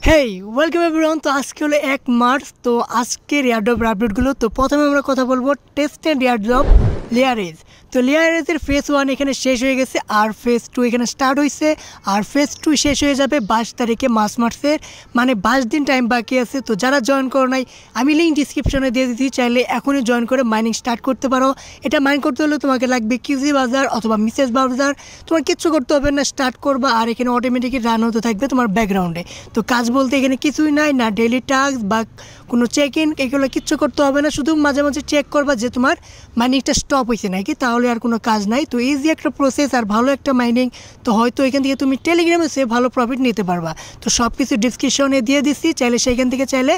হেই welcome everyone. তো আজকে হলো 1 মার্চ। তো আজকের এয়ারড্রপ আপডেটগুলো। তো প্রথমে আমরা কথা বলবো টেস্ট অ্যান্ড এয়ারড্রপ লেয়ারেজ। তো লেয়ারেজের ফেজ 1 এখানে শেষ হয়ে গেছে আর ফেজ 2 এখানে স্টার্ট হয়েছে আর ফেজ 2 শেষ হয়ে যাবে 22 তারিখে মার্চের, মানে 22 দিন টাইম বাকি আছে। তো যারা জয়েন করো নাই আমি লিঙ্ক ডিসক্রিপশনে দিয়ে দিচ্ছি, চাইলে এখনই জয়েন করে মাইনিং স্টার্ট করতে পারো। এটা মাইন করতে হলে তোমাকে লাগবে কিউজি বাজার অথবা মিসেস বাজার। তোমার কিচ্ছু করতে হবে না, স্টার্ট করবা আর এখানে অটোমেটিকলি রান হতে থাকবে তোমার ব্যাকগ্রাউন্ডে। তো কাজ বলতে এখানে কিছুই নাই, না ডেইলি টাস্ক বা কোনো চেক ইন, এগুলো কিচ্ছু করতে হবে না। শুধু মাঝে মাঝে চেক করবা যে তোমার মাইনিংটা স্টপ হয়েছে নাকি, তাহলে আর কোনো কাজ নাই। তো ইজি একটা প্রসেস আর ভালো একটা মাইনিং। তো হয়তো এখান থেকে তুমি টেলিগ্রামে সে ভালো প্রফিট নিতে পারবা। তো সব কিছু ডিসক্রিপশনে দিয়ে দিচ্ছি, চাইলে সেখান থেকে চাইলে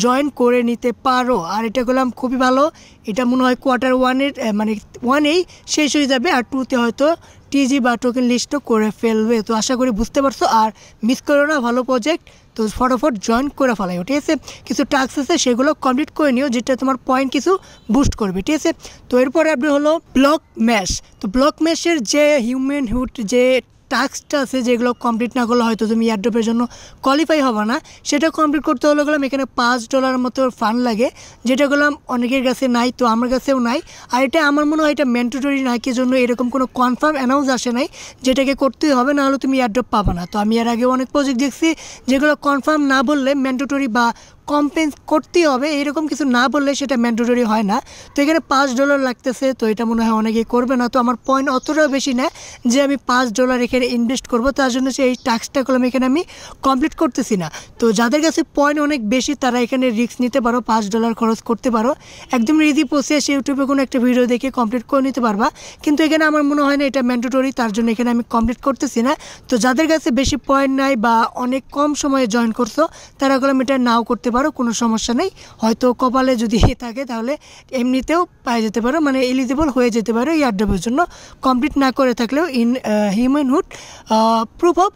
জয়েন করে নিতে পারো। আর এটা করলাম খুবই ভালো। এটা মনে হয় কোয়ার্টার 1-এর মানে 1-এই শেষ হয়ে যাবে আর 2-তে হয়তো টিজি বা টোকেন লিস্টও করে ফেলবে। তো আশা করি বুঝতে পারছো, আর মিস করো না, ভালো প্রজেক্ট। তো ফটাফট জয়েন করে ফেলাইও, ঠিক আছে। কিছু টাস্ক আছে সেগুলো কমপ্লিট করে নিও, যেটা তোমার পয়েন্ট কিছু বুস্ট করবে, ঠিক আছে। তো এরপরে আপনি হলো ব্লক ম্যাশ। তো ব্লক ম্যাশের যে হিউম্যান হুড যে টাস্কটা আছে, যেগুলো কমপ্লিট না করলে হয়তো তুমি এয়ারড্রপের জন্য কোয়ালিফাই হবে না, সেটা কমপ্লিট করতে হলে গেলাম এখানে $5 মতো ফান্ড লাগে, যেটা গেলাম অনেকের কাছে নাই, তো আমার কাছেও নাই। আর এটা আমার মনে হয় এটা ম্যান্ডেটরি না, কি জন্য এরকম কোনো কনফার্ম অ্যানাউন্স আসে নাই যেটাকে করতেই হবে, না হলে তুমি এয়ারড্রপ পাবে না। তো আমি এর আগে অনেক প্রজেক্ট দেখছি যেগুলো কনফার্ম না বললে ম্যান্ডেটরি বা কম্পেন্স করতেই হবে, এরকম কিছু না বললে সেটা ম্যান্ডেটরি হয় না। তো এখানে $5 লাগতেছে, তো এটা মনে হয় অনেকেই করবে না। তো আমার পয়েন্ট অতটাও বেশি না যে আমি $5 এখানে ইনভেস্ট করব, তার জন্য সেই টাস্কটা করলাম এখানে আমি কমপ্লিট করতেছি না। তো যাদের কাছে পয়েন্ট অনেক বেশি তারা এখানে রিস্ক নিতে পারো, $5 খরচ করতে পারো। একদম ইজি প্রসেস, ইউটিউবে কোনো একটা ভিডিও দেখে কমপ্লিট করে নিতে পারবা। কিন্তু এখানে আমার মনে হয় না এটা ম্যান্ডেটরি, তার জন্য এখানে আমি কমপ্লিট করতেছি না। তো যাদের কাছে বেশি পয়েন্ট নাই বা অনেক কম সময়ে জয়েন করছো তারা করলাম এটা নাও করতে পারো, কোনো সমস্যা নেই। হয়তো কপালে যদি থাকে তাহলে এমনিতেও পাই যেতে পারো, মানে এলিজিবল হয়ে যেতে পারো এয়ারড্রপের জন্য। কমপ্লিট না করে থাকলেও হিউম্যানহুড প্রুফ অফ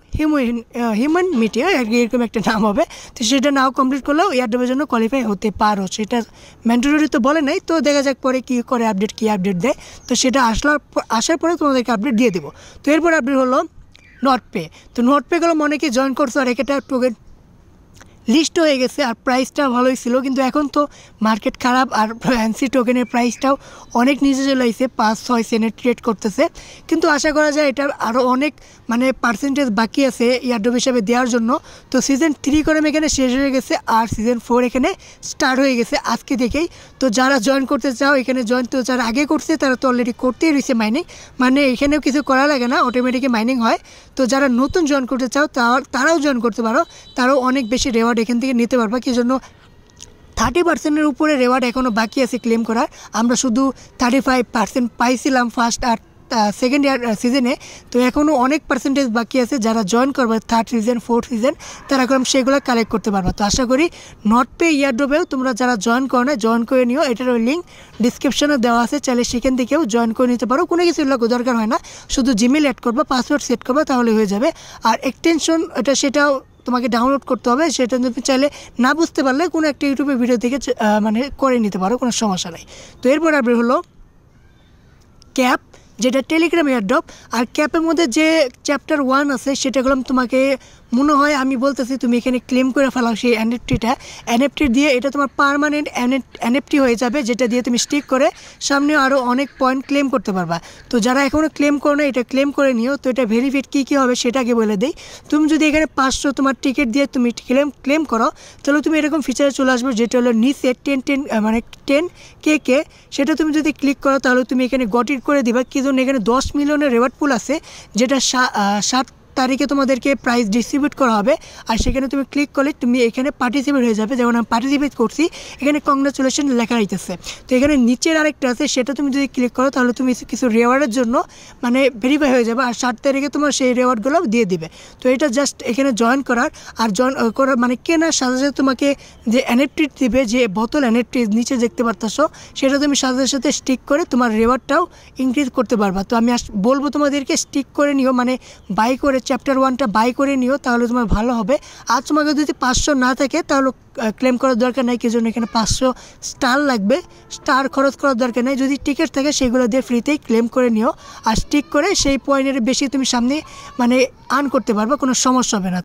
হিউম্যান মিটিয়া এরকম একটা নাম হবে। তো সেটা নাও কমপ্লিট করলেও এয়ারড্রপের জন্য কোয়ালিফাই হতে পারো। সেটা ম্যান্ডেটরি তো বলে নাই, তো দেখা যাক পরে কী করে আপডেট দেয়। তো সেটা আসার পরে তোমাদেরকে আপডেট দিয়ে দেবো। তো এরপর আপডেট হলো নটপে। তো নটপেগুলো অনেকে জয়েন করছো আর একটা টোকেন লিস্ট হয়ে গেছে আর প্রাইসটা ভালোই ছিল, কিন্তু এখন তো মার্কেট খারাপ আর এনসি টোকেনের প্রাইসটাও অনেক নিচে চলে আসছে, 5-6 সেন্টে ট্রেড করতেছে। কিন্তু আশা করা যায় এটার আরও অনেক মানে পার্সেন্টেজ বাকি আছে এয়ারড্রপ হিসাবে দেওয়ার জন্য। তো সিজন 3 করে এখানে শেষ হয়ে গেছে আর সিজন 4 এখানে স্টার্ট হয়ে গেছে আজকে থেকেই। তো যারা জয়েন করতে চাও এখানে জয়েন, তো যারা আগে করছে তারা তো অলরেডি করতেই রয়েছে মাইনিং, মানে এখানেও কিছু করা লাগে না, অটোমেটিকই মাইনিং হয়। তো যারা নতুন জয়েন করতে চাও তারাও জয়েন করতে পারো, তারাও অনেক বেশি রেওয়ার্ড এখান থেকে নিতে পারবা। কি জন্য 30%-এর উপরে রেওয়ার্ড এখনও বাকি আছে ক্লেম করার। আমরা শুধু 35% পাইছিলাম ফার্স্ট আর সেকেন্ড সিজনে। তো এখনও অনেক পার্সেন্টেজ বাকি আছে, যারা জয়েন করবে 3rd সিজন 4th সিজন তারা সেগুলো কালেক্ট করতে পারবা। তো আশা করি নটপে এয়ারড্রপেও তোমরা যারা জয়েন করো না জয়েন করে নিও, এটার লিঙ্ক ডিসক্রিপশনে দেওয়া আছে, চাইলে সেখান থেকেও জয়েন করে নিতে পারো। কোনো কিছু দরকার হয় না, শুধু জিমেল অ্যাড করবা, পাসওয়ার্ড সেট করবা, তাহলে হয়ে যাবে। আর এক্সটেনশন সেটাও তোমাকে ডাউনলোড করতে হবে, সেটা তুমি চাইলে না বুঝতে পারলে কোনো একটা ইউটিউবের ভিডিও থেকে মানে করে নিতে পারো, কোনো সমস্যা নেই। তো এরপর আপনি হলো ক্যাপ, যেটা টেলিগ্রাম এয়ারড্রপ। আর ক্যাপের মধ্যে যে চ্যাপ্টার 1 আছে সেটা তোমাকে মনে হয় আমি বলতেছি তুমি এখানে ক্লেম করে ফেলাও সেই এনএফটি দিয়ে, এটা তোমার পার্মানেন্ট এনএফটি হয়ে যাবে, যেটা দিয়ে তুমি স্টিক করে সামনে আরও অনেক পয়েন্ট ক্লেম করতে পারবা। তো যারা এখনও ক্লেম করো না এটা ক্লেম করে নিও। তো এটা ভেরিফাইড কী হবে সেটাকে বলে দিই। তুমি যদি এখানে 500 তোমার টিকিট দিয়ে তুমি ক্লেম করো তাহলে তুমি এরকম ফিচারে চলে আসবে, যেটা হলো নিচে 10 মানে 10K, সেটা তুমি যদি ক্লিক করো তাহলে তুমি এখানে গটিট করে দিবা। কি জন্য এখানে 10 মিলিয়নের রেওয়ার্ড পুল আছে, যেটা 7 তারিখে তোমাদেরকে প্রাইজ ডিস্ট্রিবিউট করা হবে। আর সেখানে তুমি ক্লিক করলে তুমি এখানে পার্টিসিপেট হয়ে যাবে, যেমন আমি পার্টিসিপেট করছি, এখানে কংগ্রাচুলেশন লেখা হইতেছে। তো এখানে নিচের আরেকটা আছে, সেটা তুমি যদি ক্লিক করো তাহলে তুমি কিছু রেওয়ার্ডের জন্য মানে ভেরিফাই হয়ে যাবে, আর 7 তারিখে তোমার সেই রেওয়ার্ডগুলো দিয়ে দিবে। তো এটা জাস্ট এখানে জয়েন করার আর জয়েন করার মানে কেনার সাথে সাথে তোমাকে যে এনএফটি দিবে, যে বোতল এনএফটি নিচে দেখতে পারতেছো, সেটা তুমি সাথে সাথে স্টিক করে তোমার রেওয়ার্ডটাও ইনক্রিজ করতে পারবা। তো আমি বলবো তোমাদেরকে স্টিক করে নিও, মানে বাই করে চ্যাপ্টার 1টা বাই করে নিও, তাহলে তোমার ভালো হবে। আর তোমাকে যদি 500 না থাকে তাহলে ক্লেম করার দরকার নাই, কি জন্য এখানে 500 স্টার লাগবে, স্টার খরচ করার দরকার নেই। যদি টিকিট থাকে সেগুলো দিয়ে ফ্রিতেই ক্লেম করে নিও, আর স্টিক করে সেই পয়েন্টের বেশি তুমি সামনে মানে আর্ন করতে পারবে, কোনো সমস্যা হবে না।